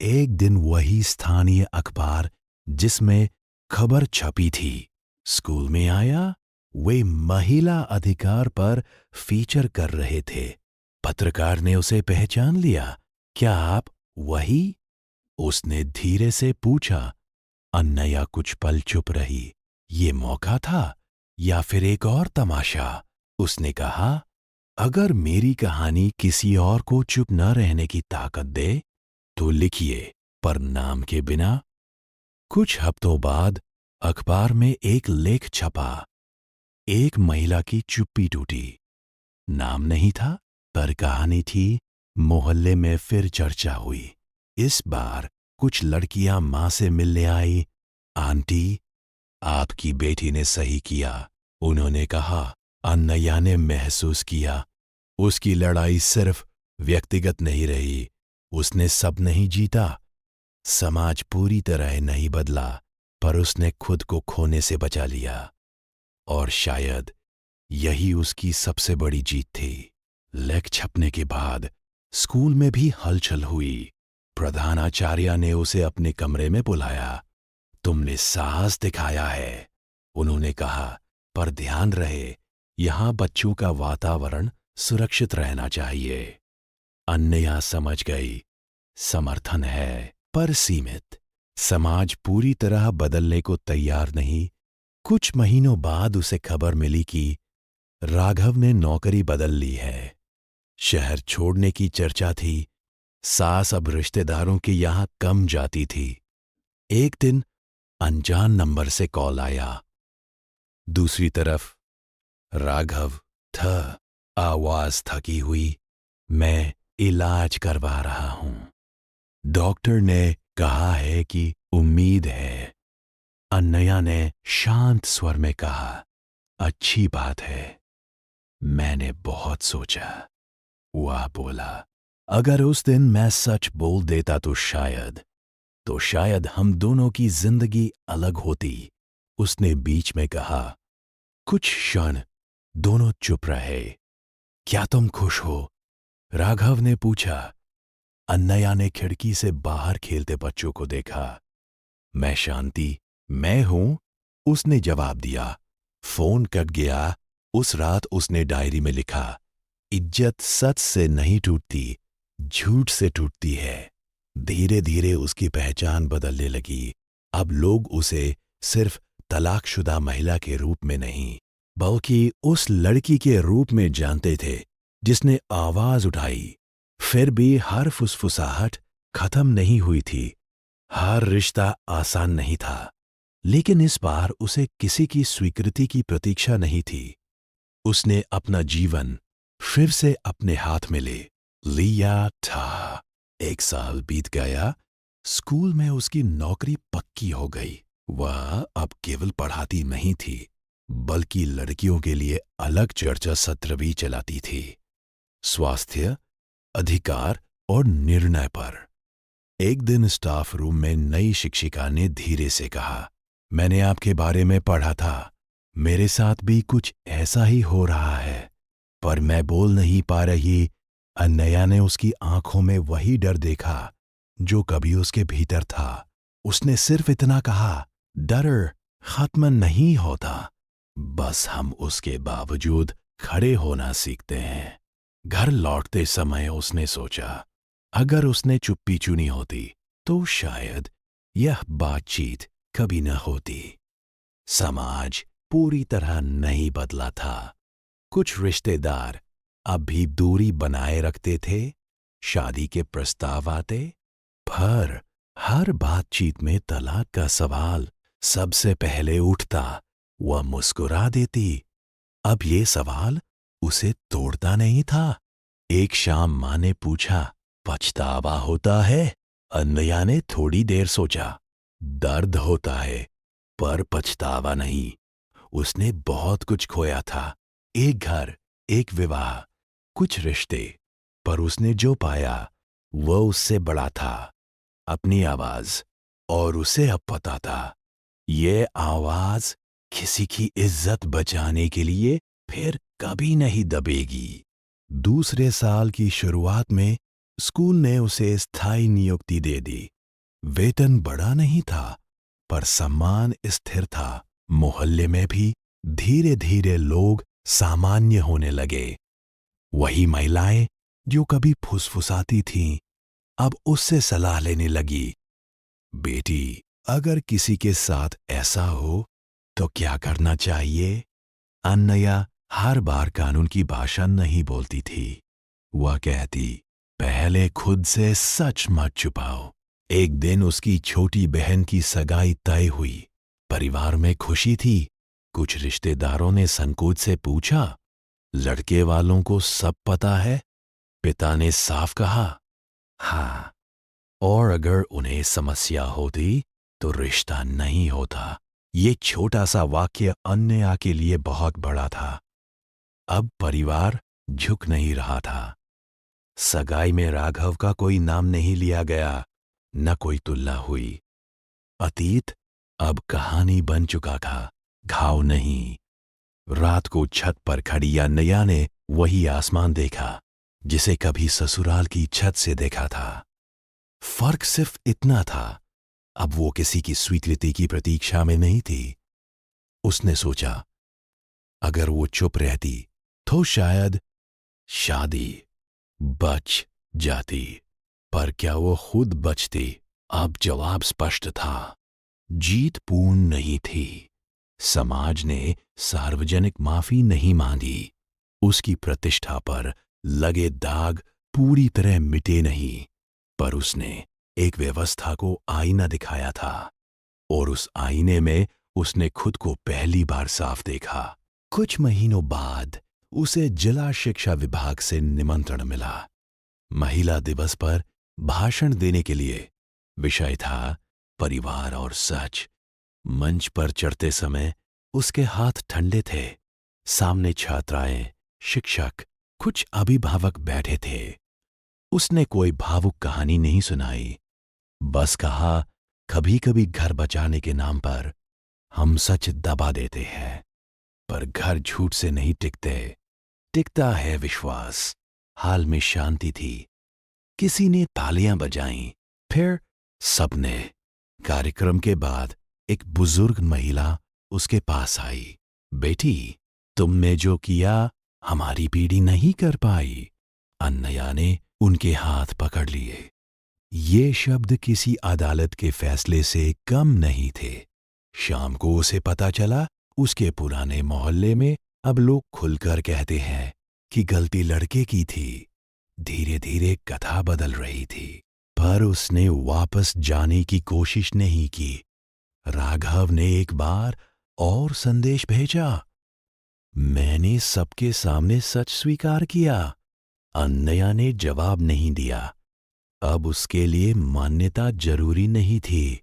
एक दिन वही स्थानीय अखबार जिसमें खबर छपी थी, स्कूल में आया। वे महिला अधिकार पर फीचर कर रहे थे। पत्रकार ने उसे पहचान लिया। क्या आप वही? उसने धीरे से पूछा। अन्नया कुछ पल चुप रही। ये मौका था या फिर एक और तमाशा? उसने कहा, अगर मेरी कहानी किसी और को चुप न रहने की ताकत दे तो लिखिए, पर नाम के बिना। कुछ हफ्तों बाद अखबार में एक लेख छपा। एक महिला की चुप्पी टूटी। नाम नहीं था, पर कहानी थी। मोहल्ले में फिर चर्चा हुई। इस बार कुछ लड़कियां मां से मिलने आई। आंटी, आपकी बेटी ने सही किया, उन्होंने कहा। अन्नया ने महसूस किया, उसकी लड़ाई सिर्फ व्यक्तिगत नहीं रही। उसने सब नहीं जीता। समाज पूरी तरह नहीं बदला, पर उसने खुद को खोने से बचा लिया। और शायद यही उसकी सबसे बड़ी जीत थी। लेख छपने के बाद स्कूल में भी हलचल हुई। प्रधानाचार्य ने उसे अपने कमरे में बुलाया। तुमने साहस दिखाया है, उन्होंने कहा, पर ध्यान रहे, यहां बच्चों का वातावरण सुरक्षित रहना चाहिए। अन्नया समझ गई, समर्थन है, पर सीमित। समाज पूरी तरह बदलने को तैयार नहीं। कुछ महीनों बाद उसे खबर मिली कि राघव ने नौकरी बदल ली है। शहर छोड़ने की चर्चा थी। सास अब रिश्तेदारों के यहां कम जाती थी। एक दिन अनजान नंबर से कॉल आया। दूसरी तरफ राघव था। आवाज थकी हुई। मैं इलाज करवा रहा हूं। डॉक्टर ने कहा है कि उम्मीद है। अन्नया ने शांत स्वर में कहा, अच्छी बात है। मैंने बहुत सोचा। वह बोला, अगर उस दिन मैं सच बोल देता तो शायद हम दोनों की जिंदगी अलग होती। उसने बीच में कहा। कुछ क्षण दोनों चुप रहे। क्या तुम खुश हो? राघव ने पूछा। अन्नया ने खिड़की से बाहर खेलते बच्चों को देखा। मैं हूं, उसने जवाब दिया। फोन कट गया। उस रात उसने डायरी में लिखा, इज्जत सच से नहीं टूटती, झूठ से टूटती है। धीरे धीरे उसकी पहचान बदलने लगी। अब लोग उसे सिर्फ तलाकशुदा महिला के रूप में नहीं, बल्कि उस लड़की के रूप में जानते थे जिसने आवाज उठाई। फिर भी हर फुसफुसाहट खत्म नहीं हुई थी। हर रिश्ता आसान नहीं था, लेकिन इस बार उसे किसी की स्वीकृति की प्रतीक्षा नहीं थी। उसने अपना जीवन फिर से अपने हाथ में ले लिया था। 1 साल बीत गया। स्कूल में उसकी नौकरी पक्की हो गई। वह अब केवल पढ़ाती नहीं थी, बल्कि लड़कियों के लिए अलग चर्चा सत्र भी चलाती थी। स्वास्थ्य, अधिकार और निर्णय पर। एक दिन स्टाफ रूम में नई शिक्षिका ने धीरे से कहा, मैंने आपके बारे में पढ़ा था। मेरे साथ भी कुछ ऐसा ही हो रहा है, पर मैं बोल नहीं पा रही। अन्नया ने उसकी आंखों में वही डर देखा जो कभी उसके भीतर था। उसने सिर्फ इतना कहा, डर खत्म नहीं होता, बस हम उसके बावजूद खड़े होना सीखते हैं। घर लौटते समय उसने सोचा, अगर उसने चुप्पी चुनी होती तो शायद यह बातचीत कभी न होती। समाज पूरी तरह नहीं बदला था। कुछ रिश्तेदार अब भी दूरी बनाए रखते थे। शादी के प्रस्ताव आते, पर हर बातचीत में तलाक का सवाल सबसे पहले उठता। वह मुस्कुरा देती। अब ये सवाल उसे तोड़ता नहीं था। एक शाम माँ ने पूछा, पछतावा होता है? अनया ने थोड़ी देर सोचा। दर्द होता है, पर पछतावा नहीं। उसने बहुत कुछ खोया था, एक घर, एक विवाह, कुछ रिश्ते, पर उसने जो पाया वह उससे बड़ा था, अपनी आवाज। और उसे अब पता था, ये आवाज किसी की इज्जत बचाने के लिए फिर कभी नहीं दबेगी। दूसरे साल की शुरुआत में स्कूल ने उसे स्थायी नियुक्ति दे दी। वेतन बड़ा नहीं था, पर सम्मान स्थिर था। मोहल्ले में भी धीरे धीरे लोग सामान्य होने लगे। वही महिलाएं जो कभी फुसफुसाती थीं, अब उससे सलाह लेने लगी। बेटी, अगर किसी के साथ ऐसा हो तो क्या करना चाहिए? अन्नया हर बार कानून की भाषा नहीं बोलती थी। वह कहती, पहले खुद से सच मत छुपाओ। एक दिन उसकी छोटी बहन की सगाई तय हुई। परिवार में खुशी थी। कुछ रिश्तेदारों ने संकोच से पूछा, लड़के वालों को सब पता है? पिता ने साफ कहा, हाँ। और अगर उन्हें समस्या होती तो रिश्ता नहीं होता। ये छोटा सा वाक्य अन्नया के लिए बहुत बड़ा था। अब परिवार झुक नहीं रहा था। सगाई में राघव का कोई नाम नहीं लिया गया, न कोई तुलना हुई। अतीत अब कहानी बन चुका था, घाव नहीं। रात को छत पर खड़ी अन्नया ने वही आसमान देखा जिसे कभी ससुराल की छत से देखा था। फर्क सिर्फ इतना था, अब वो किसी की स्वीकृति की प्रतीक्षा में नहीं थी। उसने सोचा, अगर वो चुप रहती तो शायद शादी बच जाती। पर क्या वो खुद बचती? अब जवाब स्पष्ट था, जीत पूर्ण नहीं थी। समाज ने सार्वजनिक माफी नहीं मांगी। उसकी प्रतिष्ठा पर लगे दाग पूरी तरह मिटे नहीं, पर उसने एक व्यवस्था को आईना दिखाया था, और उस आईने में उसने खुद को पहली बार साफ देखा। कुछ महीनों बाद उसे जिला शिक्षा विभाग से निमंत्रण मिला। महिला दिवस पर भाषण देने के लिए। विषय था परिवार और सच। मंच पर चढ़ते समय उसके हाथ ठंडे थे। सामने छात्राएं, शिक्षक, कुछ अभिभावक बैठे थे। उसने कोई भावुक कहानी नहीं सुनाई, बस कहा, कभी कभी घर बचाने के नाम पर हम सच दबा देते हैं, पर घर झूठ से नहीं टिकते, टिकता है विश्वास। हाल में शांति थी। किसी ने तालियां बजाईं, फिर सबने। कार्यक्रम के बाद एक बुजुर्ग महिला उसके पास आई। बेटी, तुमने जो किया हमारी पीढ़ी नहीं कर पाई। अन्नया ने उनके हाथ पकड़ लिए। ये शब्द किसी अदालत के फैसले से कम नहीं थे। शाम को उसे पता चला, उसके पुराने मोहल्ले में अब लोग खुलकर कहते हैं कि गलती लड़के की थी। धीरे धीरे कथा बदल रही थी, पर उसने वापस जाने की कोशिश नहीं की। राघव ने एक बार और संदेश भेजा, मैंने सबके सामने सच स्वीकार किया। अन्नया ने जवाब नहीं दिया। अब उसके लिए मान्यता जरूरी नहीं थी।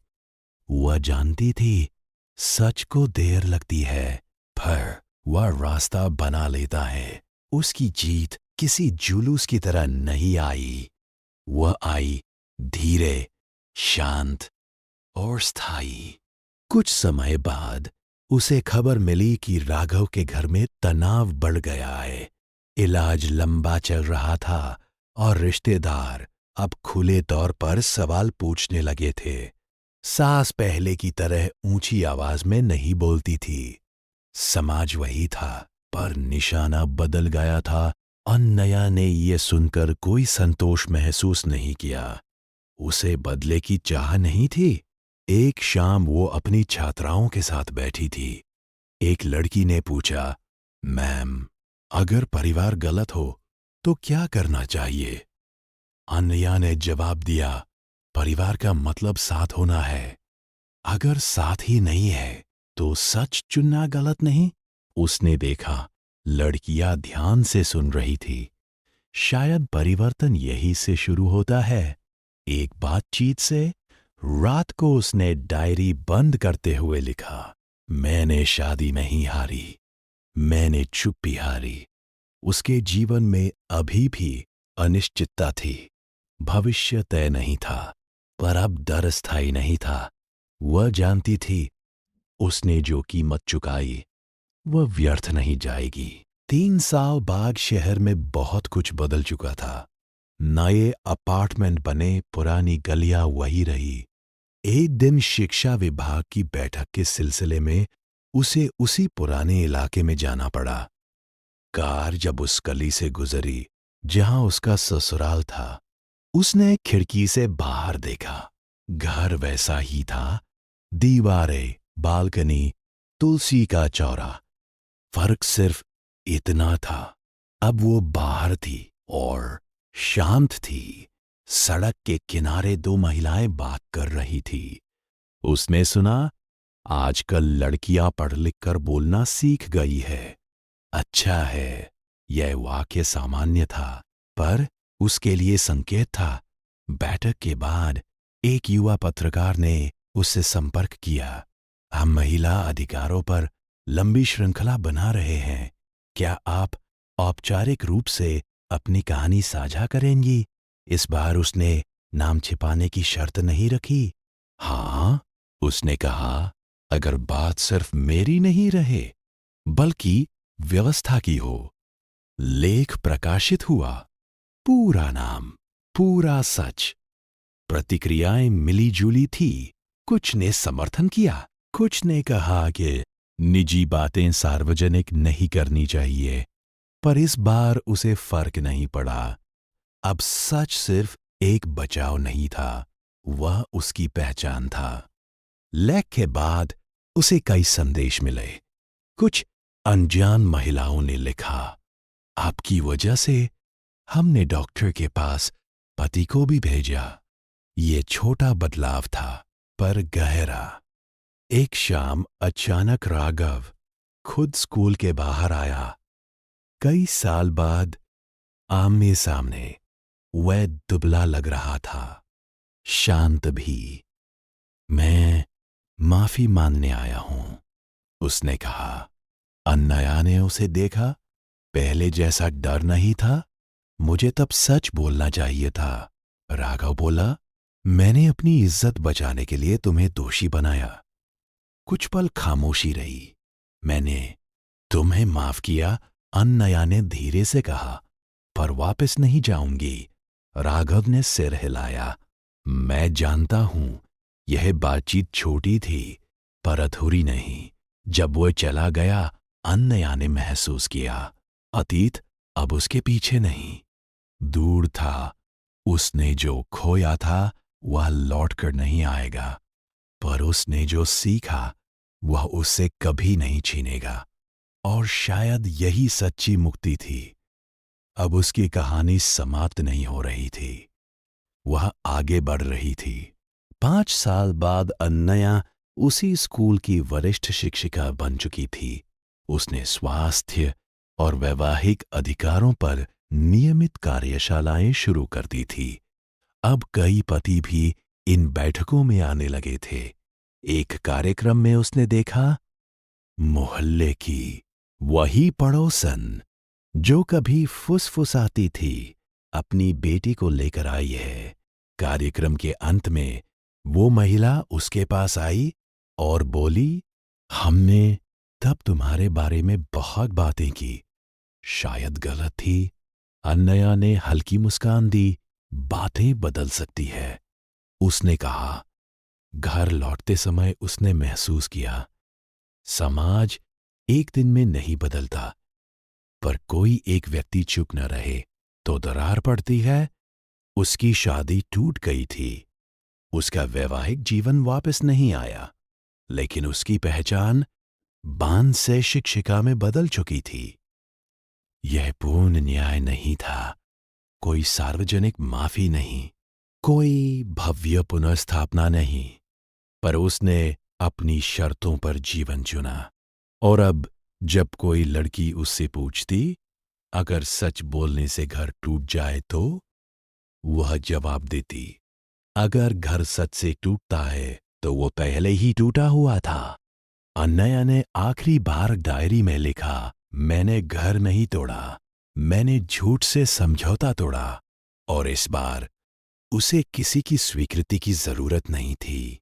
वह जानती थी, सच को देर लगती है, पर वह रास्ता बना लेता है। उसकी जीत किसी जुलूस की तरह नहीं आई। वह आई धीरे, शांत और स्थायी। कुछ समय बाद उसे खबर मिली कि राघव के घर में तनाव बढ़ गया है। इलाज लंबा चल रहा था और रिश्तेदार अब खुले तौर पर सवाल पूछने लगे थे। सास पहले की तरह ऊंची आवाज में नहीं बोलती थी। समाज वही था, पर निशाना बदल गया था। अन्नया ने यह सुनकर कोई संतोष महसूस नहीं किया। उसे बदले की चाह नहीं थी। एक शाम वो अपनी छात्राओं के साथ बैठी थी। एक लड़की ने पूछा, मैम, अगर परिवार गलत हो तो क्या करना चाहिए? अन्नया ने जवाब दिया, परिवार का मतलब साथ होना है। अगर साथ ही नहीं है तो सच चुनना गलत नहीं? उसने देखा लड़कियां ध्यान से सुन रही थी। शायद परिवर्तन यही से शुरू होता है, एक बातचीत से। रात को उसने डायरी बंद करते हुए लिखा, मैंने शादी नहीं हारी, मैंने चुप्पी हारी। उसके जीवन में अभी भी अनिश्चितता थी। भविष्य तय नहीं था, पर अब डर स्थायी नहीं था। वह जानती थी उसने जो कीमत चुकाई वह व्यर्थ नहीं जाएगी। 3 साल बाद शहर में बहुत कुछ बदल चुका था। नए अपार्टमेंट बने, पुरानी गलियां वही रही। एक दिन शिक्षा विभाग की बैठक के सिलसिले में उसे उसी पुराने इलाके में जाना पड़ा। कार जब उस गली से गुजरी जहां उसका ससुराल था, उसने खिड़की से बाहर देखा। घर वैसा ही था, दीवारें, बालकनी, तुलसी का चौरा। फर्क सिर्फ इतना था, अब वो बाहर थी और शांत थी। सड़क के किनारे 2 महिलाएं बात कर रही थी। उसने सुना, आजकल लड़कियां पढ़ लिख कर बोलना सीख गई है। अच्छा है, यह वाक्य सामान्य था, पर उसके लिए संकेत था। बैठक के बाद एक युवा पत्रकार ने उससे संपर्क किया। हम महिला अधिकारों पर लंबी श्रृंखला बना रहे हैं। क्या आप औपचारिक रूप से अपनी कहानी साझा करेंगी? इस बार उसने नाम छिपाने की शर्त नहीं रखी। हाँ, उसने कहा, अगर बात सिर्फ मेरी नहीं रहे बल्कि व्यवस्था की हो। लेख प्रकाशित हुआ, पूरा नाम, पूरा सच। प्रतिक्रियाएं मिली जुली थी। कुछ ने समर्थन किया, कुछ ने कहा कि निजी बातें सार्वजनिक नहीं करनी चाहिए। पर इस बार उसे फर्क नहीं पड़ा। अब सच सिर्फ एक बचाव नहीं था, वह उसकी पहचान था। लेख के बाद उसे कई संदेश मिले। कुछ अनजान महिलाओं ने लिखा, आपकी वजह से हमने डॉक्टर के पास पति को भी भेजा। ये छोटा बदलाव था, पर गहरा। एक शाम अचानक राघव खुद स्कूल के बाहर आया। कई साल बाद आमने सामने। वह दुबला लग रहा था, शांत भी। मैं माफी मांगने आया हूं, उसने कहा। अन्नया ने उसे देखा। पहले जैसा डर नहीं था। मुझे तब सच बोलना चाहिए था, राघव बोला। मैंने अपनी इज्जत बचाने के लिए तुम्हें दोषी बनाया। कुछ पल खामोशी रही। मैंने तुम्हें माफ किया, अन्नया ने धीरे से कहा, पर वापस नहीं जाऊंगी। राघव ने सिर हिलाया। मैं जानता हूं, यह बातचीत छोटी थी, पर अधूरी नहीं। जब वह चला गया, अन्नया ने महसूस किया, अतीत अब उसके पीछे नहीं, दूर था। उसने जो खोया था वह लौटकर नहीं आएगा, पर उसने जो सीखा वह उससे कभी नहीं छीनेगा। और शायद यही सच्ची मुक्ति थी। अब उसकी कहानी समाप्त नहीं हो रही थी, वह आगे बढ़ रही थी। 5 साल बाद अन्नया उसी स्कूल की वरिष्ठ शिक्षिका बन चुकी थी। उसने स्वास्थ्य और वैवाहिक अधिकारों पर नियमित कार्यशालाएं शुरू कर दी थी। अब कई पति भी इन बैठकों में आने लगे थे। एक कार्यक्रम में उसने देखा, मोहल्ले की वही पड़ोसन जो कभी फुसफुसाती थी, अपनी बेटी को लेकर आई है। कार्यक्रम के अंत में वो महिला उसके पास आई और बोली, हमने तब तुम्हारे बारे में बहुत बातें की, शायद गलत थी। अन्नया ने हल्की मुस्कान दी। बातें बदल सकती है, उसने कहा। घर लौटते समय उसने महसूस किया, समाज एक दिन में नहीं बदलता, पर कोई एक व्यक्ति चुप न रहे तो दरार पड़ती है। उसकी शादी टूट गई थी, उसका वैवाहिक जीवन वापस नहीं आया, लेकिन उसकी पहचान बांध से शिक्षिका में बदल चुकी थी। यह पूर्ण न्याय नहीं था, कोई सार्वजनिक माफी नहीं, कोई भव्य पुनर्स्थापना नहीं, पर उसने अपनी शर्तों पर जीवन चुना। और अब जब कोई लड़की उससे पूछती, अगर सच बोलने से घर टूट जाए तो वह जवाब देती, अगर घर सच से टूटता है तो वो पहले ही टूटा हुआ था। अनया ने आखिरी बार डायरी में लिखा, मैंने घर नहीं तोड़ा, मैंने झूठ से समझौता तोड़ा। और इस बार उसे किसी की स्वीकृति की जरूरत नहीं थी।